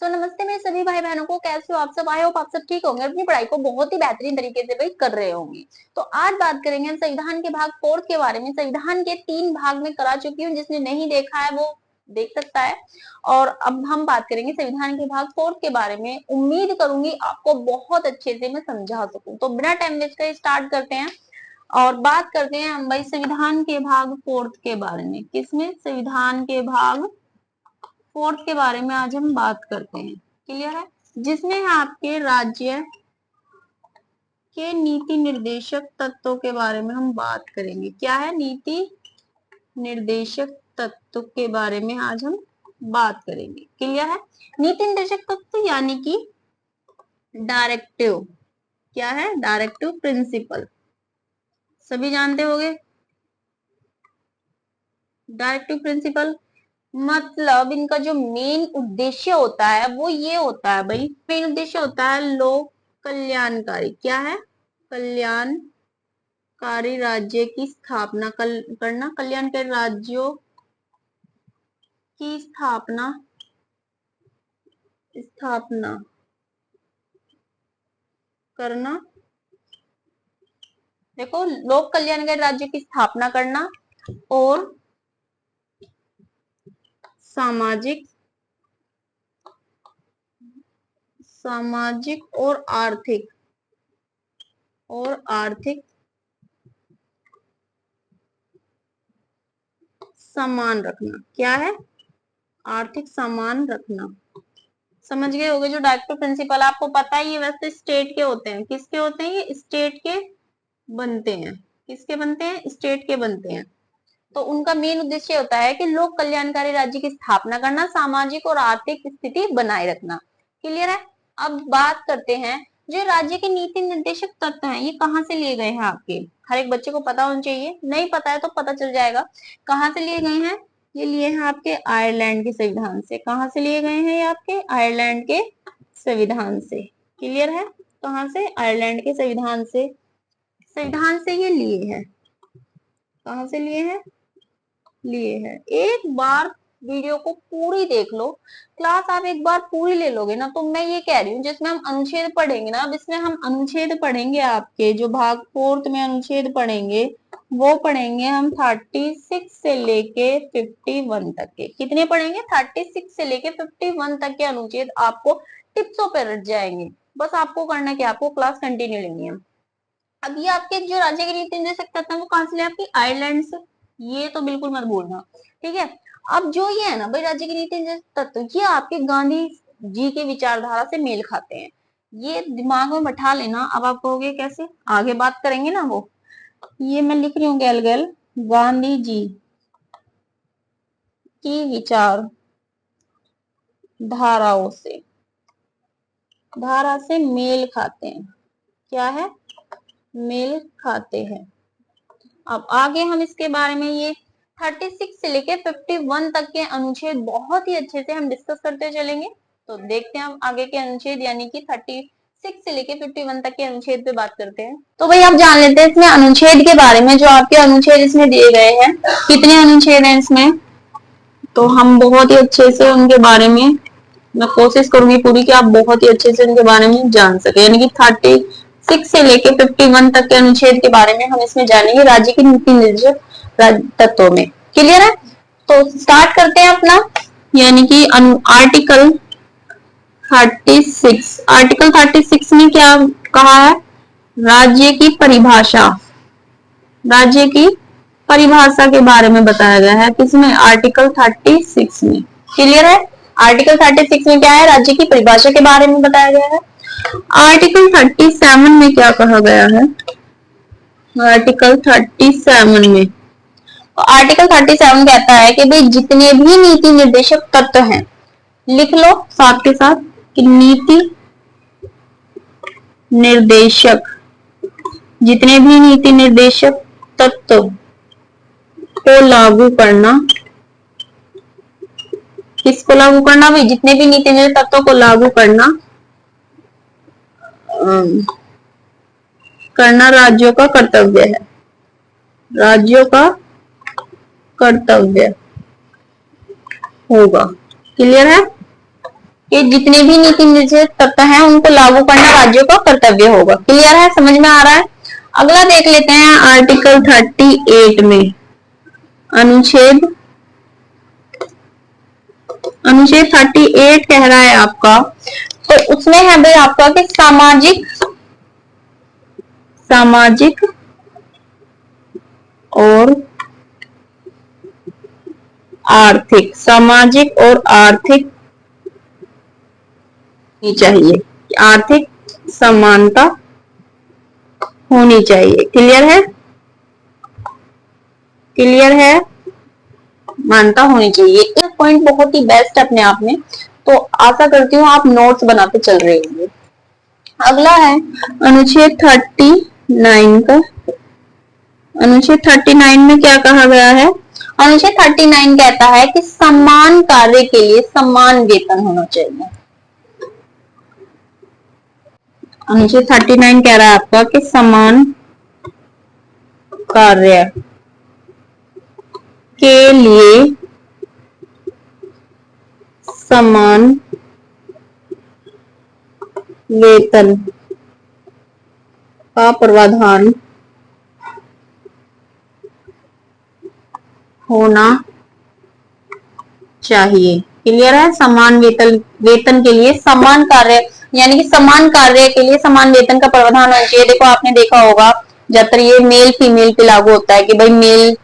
नमस्ते मेरे सभी भाई बहनों को, कैसे हो आप सब। आए हो आप सब ठीक होंगे, अपनी पढ़ाई को बहुत ही बेहतरीन तरीके से भाई कर रहे होंगे। तो आज बात करेंगे हम संविधान के भाग 4 के बारे में। संविधान के 3 भाग में करा चुकी हूँ, जिसने नहीं देखा है वो देख सकता है। और अब हम बात करेंगे संविधान के भाग 4 के बारे में। उम्मीद करूंगी आपको बहुत अच्छे से मैं समझा सकूं। तो बिना टाइम वेस्ट करे स्टार्ट करते हैं और बात करते हैं हम भाई संविधान के भाग 4 के बारे में। किसमें? संविधान के भाग 4 के बारे में आज हम बात करते हैं। क्लियर है? जिसमें है आपके राज्य के नीति निर्देशक तत्वों के बारे में हम बात करेंगे। क्या है? नीति निर्देशक तत्व के बारे में आज हम बात करेंगे। क्लियर है? नीति निर्देशक तत्व यानी कि डायरेक्टिव। क्या है? डायरेक्टिव प्रिंसिपल, सभी जानते होंगे। डायरेक्टिव प्रिंसिपल मतलब इनका जो मेन उद्देश्य होता है वो ये होता है भाई, मेन उद्देश्य होता है लोक कल्याणकारी। क्या है? कल्याणकारी राज्य की स्थापना करना, कल्याणकारी राज्यों की स्थापना स्थापना करना। देखो, लोक कल्याणकारी राज्य की स्थापना करना और सामाजिक सामाजिक और आर्थिक समान रखना। क्या है? आर्थिक समान रखना। समझ गए होगे। जो डायरेक्टिव प्रिंसिपल आपको पता ही है, वैसे स्टेट के होते हैं। किसके होते हैं? ये स्टेट के बनते हैं। किसके बनते हैं? स्टेट के बनते हैं। तो उनका मेन उद्देश्य होता है कि लोक कल्याणकारी राज्य की स्थापना करना, सामाजिक और आर्थिक स्थिति बनाए रखना। क्लियर है? अब बात करते हैं जो राज्य के नीति निर्देशक तत्व हैं, ये कहाँ से लिए गए हैं। आपके हर एक बच्चे को पता होना चाहिए, नहीं पता है तो पता चल जाएगा। कहाँ से लिए गए हैं? ये लिए हैं आपके आयरलैंड के संविधान से। कहाँ से लिए गए हैं? ये आपके आयरलैंड के संविधान से। क्लियर है? कहाँ से? आयरलैंड के संविधान से। संविधान से ये लिए हैं। कहाँ से लिए हैं? लिए हैं। एक बार वीडियो को पूरी देख लो, क्लास आप एक बार पूरी ले लोगे ना, तो मैं ये कह रही हूँ जिसमें हम अनुच्छेद पढ़ेंगे ना, अब इसमें हम अनुच्छेद पढ़ेंगे। आपके जो भाग 4 में अनुच्छेद पढ़ेंगे वो पढ़ेंगे हम 36 से लेके 51 तक के। कितने पढ़ेंगे? 36 से लेके 51 तक के अनुच्छेद आपको टिप्सों पे रट जाएंगे। बस आपको करना क्या, आपको क्लास कंटिन्यू लेनी है। अब ये आपके जो राज्य के नीति निर्देशक तत्व है वो कहाँ से लिया? आपकी आयरलैंड से। ये तो बिल्कुल मत भूलना, ठीक है। अब जो ये है ना भाई राज्य के नीति निर्देशक तत्व, ये आपके गांधी जी के विचारधारा से मेल खाते हैं। ये दिमाग में बैठा लेना। अब आप कहोगे कैसे, आगे बात करेंगे ना वो। ये मैं लिख रही हूँ गैल गैल, गांधी जी की विचार धाराओं से, धारा से मेल खाते हैं। क्या है? मेल खाते हैं। अब आगे हम इसके बारे में ये 36 से लेके 51 तक के अनुच्छेद बहुत ही अच्छे से हम डिस्कस करते चलेंगे। तो देखते हैं हम आगे के अनुच्छेद, यानी कि 36 से लेके 51 तक के अनुच्छेद पे बात करते हैं। तो भाई आप जान लेते हैं इसमें अनुच्छेद के बारे में। जो आपके अनुच्छेद इसमें दिए गए हैं, कितने अनुच्छेद हैं इसमें, तो हम बहुत ही अच्छे से उनके बारे में, मैं कोशिश करूंगी पूरी कि आप बहुत ही अच्छे से उनके बारे में जान सके। यानी कि 36 से लेके 51 तक के अनुच्छेद के बारे में हम इसमें जानेंगे राज्य की नीति निर्देशक तत्वों में। क्लियर है? तो स्टार्ट करते हैं अपना, यानी कि आर्टिकल 36। आर्टिकल 36 में क्या कहा है? राज्य की परिभाषा, राज्य की परिभाषा के बारे में बताया गया है। किसमें? आर्टिकल 36 में। क्लियर है? आर्टिकल 36 में क्या है? राज्य की परिभाषा के बारे में बताया गया है। आर्टिकल 37 में क्या कहा गया है? आर्टिकल 37 में, तो आर्टिकल 37 कहता है कि भाई जितने भी नीति निर्देशक तत्व हैं, लिख लो साथ के साथ कि नीति निर्देशक, जितने भी नीति निर्देशक तत्व को लागू करना। किसको लागू करना भाई? जितने भी नीति निर्देशक तत्वों को लागू करना राज्यों का कर्तव्य है। राज्यों का कर्तव्य होगा। क्लियर है? कि जितने भी नीति निर्देशक तत्व हैं उनको लागू करना राज्यों का कर्तव्य होगा। क्लियर है, समझ में आ रहा है। अगला देख लेते हैं आर्टिकल 38 में अनुच्छेद अनुच्छेद 38 कह रहा है आपका, तो उसमें है भाई आपका कि सामाजिक और सामाजिक और आर्थिक चाहिए, आर्थिक समानता होनी चाहिए। क्लियर है, क्लियर है, मानता होनी चाहिए। एक पॉइंट बहुत ही बेस्ट अपने आप में, तो आशा करती हूँ आप नोट्स बनाते चल रहे होंगे। अगला है अनुच्छेद 39 का। अनुच्छेद 39 में क्या कहा गया है? अनुच्छेद 39 कहता है कि समान कार्य के लिए समान वेतन होना चाहिए। अनुच्छेद 39 कह रहा है आपका कि समान कार्य के लिए समान वेतन का प्रावधान होना चाहिए। क्लियर है, समान वेतन के लिए समान कार्य, यानी कि समान कार्य के लिए समान वेतन का प्रावधान होना चाहिए। देखो आपने देखा होगा ज्यादातर ये मेल फीमेल पे लागू होता है कि भाई मेल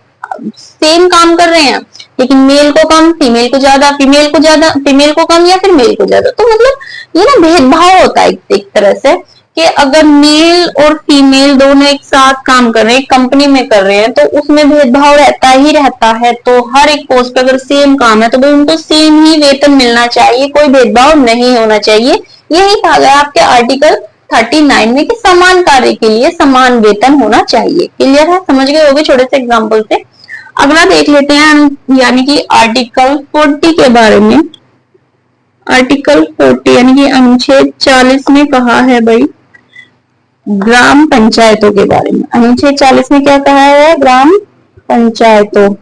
सेम काम कर रहे हैं लेकिन मेल को कम, फीमेल को ज्यादा, फीमेल को कम या फिर मेल को ज्यादा। तो मतलब ये ना भेदभाव होता है एक तरह से कि अगर मेल और फीमेल दोनों एक साथ काम कर रहे हैं, कंपनी में कर रहे हैं, तो उसमें भेदभाव रहता ही रहता है। तो हर एक पोस्ट पे अगर सेम काम है तो भाई उनको सेम ही वेतन मिलना चाहिए, कोई भेदभाव नहीं होना चाहिए। यही कहा गया आपके आर्टिकल 39 में कि समान कार्य के लिए समान वेतन होना चाहिए। क्लियर है, समझ गए होंगे छोटे से एग्जाम्पल से। अगला देख लेते हैं यानी कि आर्टिकल 40 के बारे में। आर्टिकल 40 यानी कि अनुच्छेद 40 में कहा है भाई ग्राम पंचायतों के बारे में। अनुच्छेद 40 में क्या कहा है? ग्राम पंचायतों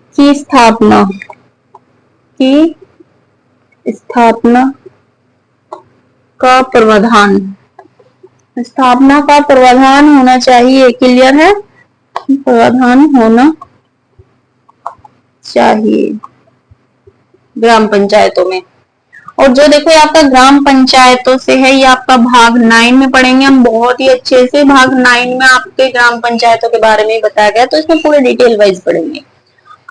की स्थापना का प्रावधान होना चाहिए। क्लियर है, प्रावधान होना चाहिए ग्राम पंचायतों में। और जो देखो ये आपका ग्राम पंचायतों से है, ये आपका भाग 9 में पढ़ेंगे हम बहुत ही अच्छे से। भाग 9 में आपके ग्राम पंचायतों के बारे में बताया गया, तो इसमें पूरे डिटेल वाइज पढ़ेंगे।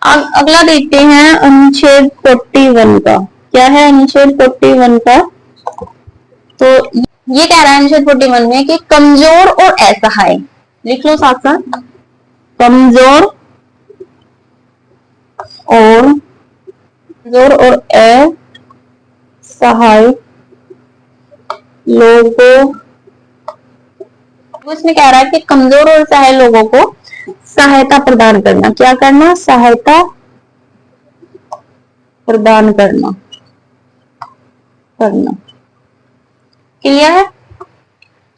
अगला देखते हैं अनुच्छेद 41 का। क्या है अनुच्छेद 41 का? तो ये कह रहा है अनुच्छेद 41 में कि कमजोर और असहाय, लिख लो साथ साथ, कमजोर और असहाय लोगों, उसमें कह रहा है कि कमजोर और असहाय लोगों को सहायता प्रदान करना। क्या करना? सहायता प्रदान करना। क्लियर है,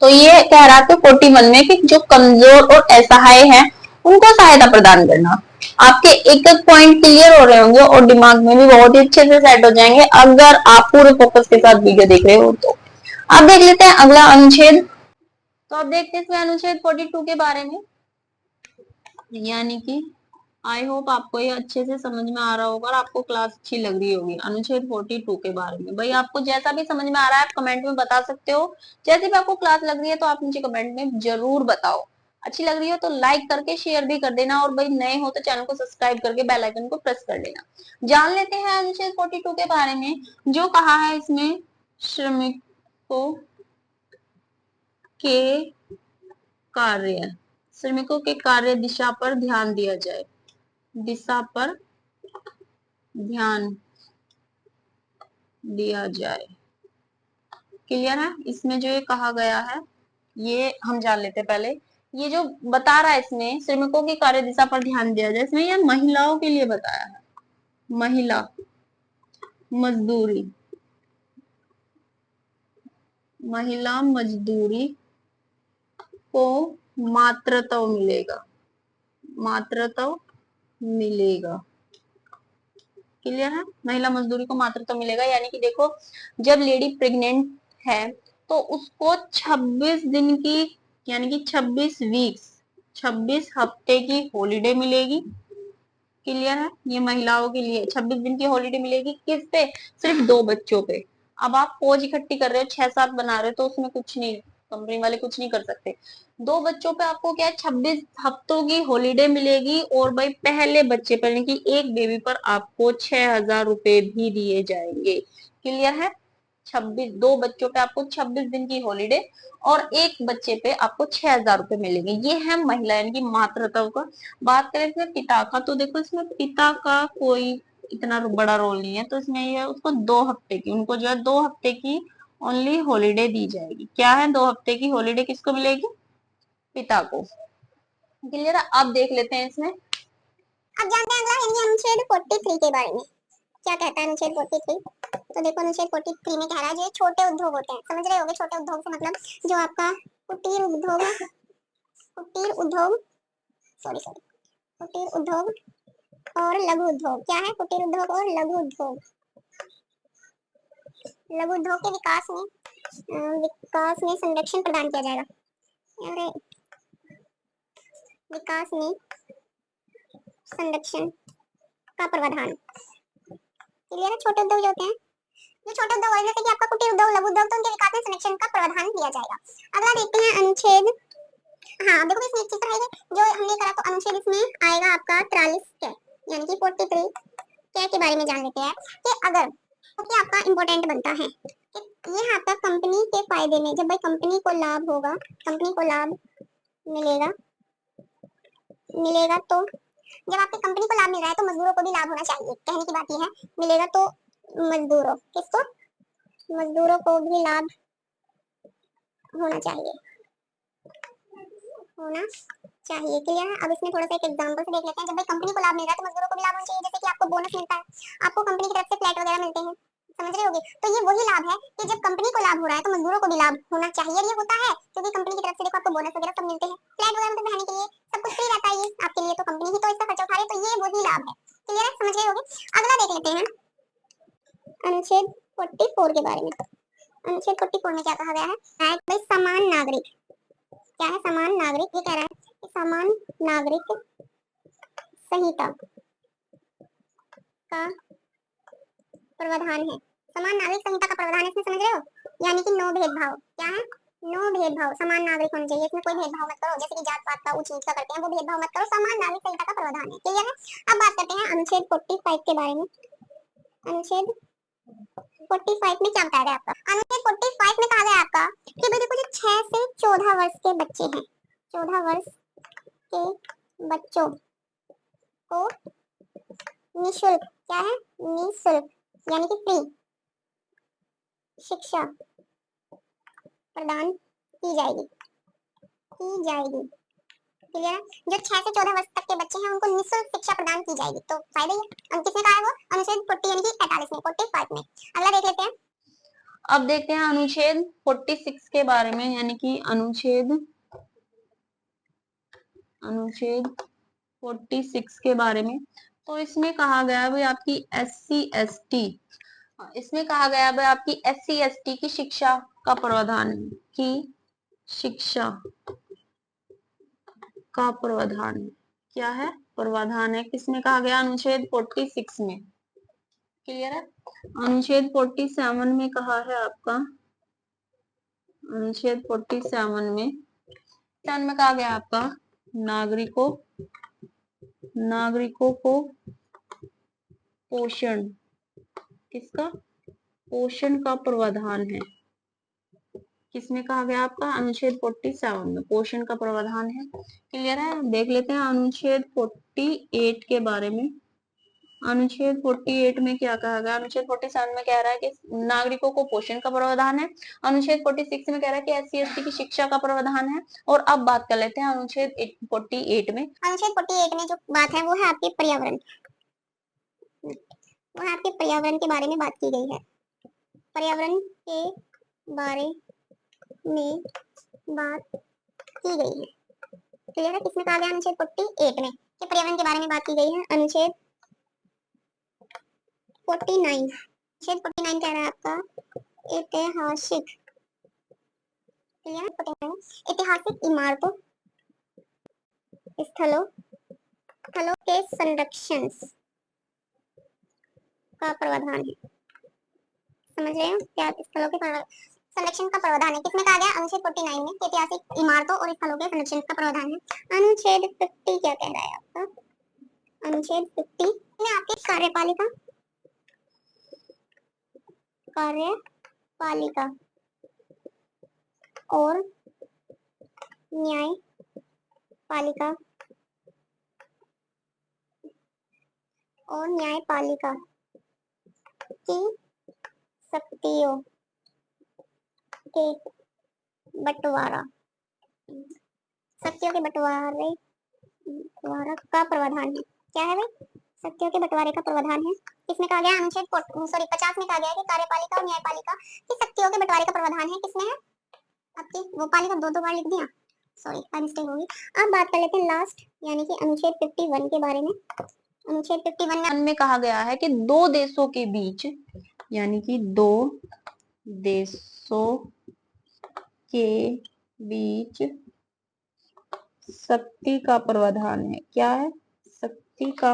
तो ये कह रहा था 41 में कि जो कमजोर और असहाय हैं उनको सहायता प्रदान करना। आपके एक एक पॉइंट क्लियर हो रहे होंगे और दिमाग में भी बहुत ही अच्छे से सेट हो जाएंगे अगर आप पूरे फोकस के साथ वीडियो देख रहे हो तो। अब देख लेते हैं अगला अनुच्छेद। तो अब देखते हैं अनुच्छेद 42 के बारे में, यानी कि आई होप आपको ये अच्छे से समझ में आ रहा होगा और आपको क्लास अच्छी लग रही होगी। अनुच्छेद 42 के बारे में भाई आपको जैसा भी समझ में आ रहा है आप कमेंट में बता सकते हो। जैसे भी आपको क्लास लग रही है तो आप नीचे कमेंट में जरूर बताओ। अच्छी लग रही हो तो लाइक करके शेयर भी कर देना, और भाई नए हो तो चैनल को सब्सक्राइब करके बेल आइकन को प्रेस कर लेना। जान लेते हैं अनुच्छेद 42 के बारे में। जो कहा है इसमें श्रमिकों के कार्य दिशा पर ध्यान दिया जाए, दिशा पर ध्यान दिया जाए। क्लियर है, इसमें जो ये कहा गया है ये हम जान लेते हैं पहले। ये जो बता रहा है इसमें श्रमिकों की कार्य दिशा पर ध्यान दिया जाए, इसमें ये महिलाओं के लिए बताया है। महिला मजदूरी, महिला मजदूरी को मातृत्व मिलेगा, मातृत्व मिलेगा। क्लियर है, महिला मजदूरी को मातृत्व मिलेगा। यानी कि देखो, जब लेडी प्रेग्नेंट है तो उसको 26 दिन की, यानी कि 26 वीक्स, 26 हफ्ते की हॉलीडे मिलेगी। क्लियर है, ये महिलाओं के लिए 26 दिन की हॉलीडे मिलेगी। किस पे? सिर्फ 2 बच्चों पे। अब आप फौज इकट्ठी कर रहे हो, 6-7 बना रहे हो, तो उसमें कुछ नहीं, कंपनी वाले कुछ नहीं कर सकते। 2 बच्चों पे आपको क्या है, 26 हफ्तों की हॉलीडे मिलेगी। और भाई पहले बच्चे पर, यानी कि एक बेबी पर आपको 6,000 रुपए भी दिए जाएंगे। क्लियर है, 26, 2 बच्चों पे आपको 26 दिन की हॉलीडे और एक बच्चे पे आपको 6,000 रुपए मिलेंगे। ये है महिला यानी कि मातृत्व का। बात करें इसमें पिता का, तो देखो इसमें पिता का कोई इतना बड़ा रोल नहीं है। तो इसमें ये है, उसको 2 हफ्ते की, उनको जो है 2 हफ्ते की ओनली हॉलीडे दी जाएगी। क्या है, 2 हफ्ते की हॉलीडे किसको मिलेगी? पिता को। क्लियर है, अब देख लेते हैं इसमें। अब जानते हैं अगला यानी अनुच्छेद 43 के बारे में। क्या कहता है अनुच्छेद 43? तो देखो अनुच्छेद 43 में कह रहा है जो छोटे उद्योग होते हैं, समझ रहे होगे, छोटे उद्योग से मतलब जो आपका कुटीर उद्योग, कुटीर उद्योग, कुटीर उद्योग और लघु उद्योग। क्या है? कुटीर उद्योग और लघु उद्योग। लघु उद्योग के विकास में संरक्षण प्रदान किया जाएगा। अरे विकास में संरक्षण का प्रावधान। क्लियर है, छोटे उद्योग जो होते हैं, जो छोटे उद्योग जैसे कि आपका कुटीर उद्योग, लघु उद्योग, तो उनके विकास में संरक्षण का प्रावधान किया जाएगा। अगला देखते हैं अनुच्छेद, हाँ देखो इसमें एक चीज है जो हमने करा, तो अनुच्छेद इसमें आएगा आपका 43 के, यानी कि 43 के बारे में जान लेते हैं कि अगर क्योंकि आपका इंपॉर्टेंट बनता है कि ये आपका कंपनी के फायदे में, जब भाई कंपनी को लाभ होगा, कंपनी को लाभ मिलेगा, तो जब आपकी कंपनी को लाभ मिल रहा है तो मजदूरों को भी लाभ होना चाहिए। कहने की बात यह है, मिलेगा तो मजदूरों, किसको? मजदूरों को भी लाभ होना चाहिए, होना चाहिए। क्लियर है, अब इसमें थोड़ा सा एक एग्जांपल से देख लेते हैं। जब भाई कंपनी को लाभ मिल रहा है तो मजदूरों को भी लाभ होना चाहिए। जैसे कि आपको बोनस मिलता है, आपको कंपनी की तरफ से फ्लैट वगैरह मिलते हैं, समझ रहे होगे, तो ये वही लाभ है कि जब कंपनी को लाभ हो रहा है तो मजदूरों को भी लाभ होना चाहिए। ये होता है क्योंकि कंपनी की तरफ से देखो आपको बोनस वगैरह सब मिलते हैं, फ्लैट वगैरह में रहने के लिए सब कुछ फ्री रहता है, ये आपके लिए, तो कंपनी ही तो इसका खर्चा उठा रही है, तो ये वही लाभ है। क्लियर है, समझ रहे होगे। अगला देख लेते हैं अनुच्छेद 44 के बारे में। अनुच्छेद 44 में क्या कहा गया है? भाई समान नागरिक, क्या है? समान नागरिक, ये कह रहा है कि समान नागरिक संहिता का प्रावधान है। समान नागरिक संहिता का प्रावधान है, इसमें समझ रहे हो, यानी कि नो भेदभाव। क्या है? नो भेदभाव, समान नागरिक होना चाहिए, इसमें कोई भेदभाव मत करो, जैसे कि जात पात का, ऊंच नीच का करते हैं, वो भेदभाव मत करो, समान नागरिक संहिता का प्रावधान है। क्लियर है, अब बात करते हैं अनुच्छेद 45 के बारे में। अनुच्छेद 45 में क्या बताया गया आपका? अनुच्छेद 45 में कहा गया आपका कि भाई देखो जो 6 से 14 वर्ष के बच्चे हैं, 14 वर्ष के बच्चों को निःशुल्क, क्या है? निःशुल्क यानी कि फ्री शिक्षा प्रदान की जाएगी, क्लियर है, जो 6 से 14 वर्ष तक के बच्चे हैं उनको निःशुल्क शिक्षा प्रदान की जाएगी। तो फायदा ही है। किसने कहा है वो? अनुच्छेद 40 यानी कि 48 में, 45 में। अगला देख लेते हैं। अब देखते हैं अनुच्छेद 46 के बारे में, यानी कि अनुच्छेद 46 के बारे में। तो इसमें कहा गया है भाई आपकी SC ST, इसमें कहा गया है भाई आपकी SC ST की शिक्षा का प्रावधान है, कि शिक्षा का प्रावधान है। क्या है? प्रावधान है, किसमें कहा गया? अनुच्छेद 46 में। क्लियर है, अनुच्छेद 47 में कहा है आपका, अनुच्छेद 47 में कहा गया आपका नागरिकों नागरिकों को पोषण, किसका? पोषण का प्रावधान है। किसमें कहा गया आपका? अनुच्छेद 47 में पोषण का प्रावधान है। क्लियर है, देख लेते हैं अनुच्छेद 48 के बारे में। अनुच्छेद 48 में क्या कहा गया? अनुच्छेद 47 में कह रहा है कि नागरिकों को पोषण का प्रावधान है। अनुच्छेद 46 में कह रहा है कि SC ST की शिक्षा का प्रावधान है। और अब बात कर लेते हैं अनुच्छेद 48 में। अनुच्छेद 48 में जो बात है वो है आपके पर्यावरण, वो है आपके पर्यावरण के बारे में बात की गई है। पर्यावरण के बारे में बात की गई है। क्लियर है, किसमें कहा गया? अनुच्छेद 48 में कि पर्यावरण के बारे में बात की गई है। अनुच्छेद 49, अनुच्छेद 49 कह रहा है आपका ऐतिहासिक, क्लियर, ऐतिहासिक इमारतों, स्थलों के संरक्षण का प्रावधान है। समझ रहे हो क्या स्थलों के संरक्षण का प्रावधान है, किसमें कहा गया? अनुच्छेद 49 में ऐतिहासिक इमारतों और स्थलों के संरक्षण का प्रावधान है। अनुच्छेद 50 क्या कह रहा है आपका? अनुच्छेद 50 में आपकी कार्यपालिका और न्यायपालिका की शक्तियों के बंटवारा का प्रावधान है। क्या है भाई? शक्तियों के बंटवारे का प्रावधान है। किसमें कहा गया? अनुच्छेद 50 में कहा गया है कि कार्यपालिका और न्यायपालिका की शक्तियों के बंटवारे का प्रावधान है। किसमें है? आपकी वो पालिका दो बार लिख दिया, सॉरी बाय मिस्टेक होगी। अब बात कर लेते हैं लास्ट यानी कि अनुच्छेद 51 के बारे में। अनुच्छेद 51 में कहा गया है कि दो देशों के बीच, यानी कि दो देशों के बीच शक्ति का प्रावधान है। क्या है? शक्ति का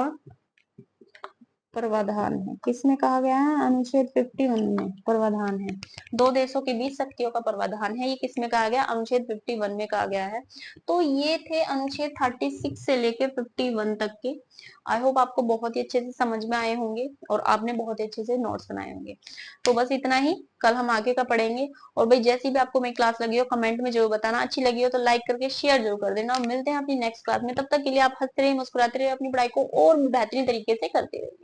प्रावधान है। किसमें कहा गया है? अनुच्छेद 51 में प्रावधान है। दो देशों के बीच शक्तियों का प्रावधान है। ये किसमें कहा गया? अनुच्छेद 51 में कहा गया है। तो ये थे अनुच्छेद 36 से लेके 51 तक के। आई होप आपको बहुत ही अच्छे से समझ में आए होंगे और आपने बहुत ही अच्छे से नोट्स बनाए होंगे। तो बस इतना ही, कल हम आगे का पढ़ेंगे। और भाई जैसी भी आपको मेरी क्लास लगी हो कमेंट में जरूर बताना, अच्छी लगी हो तो लाइक करके शेयर जरूर कर देना। और मिलते हैं अपनी नेक्स्ट क्लास में। तब तक के लिए आप हंसते रहिए, मुस्कुराते रहिए, अपनी पढ़ाई को और बेहतरीन तरीके से करते रहिए।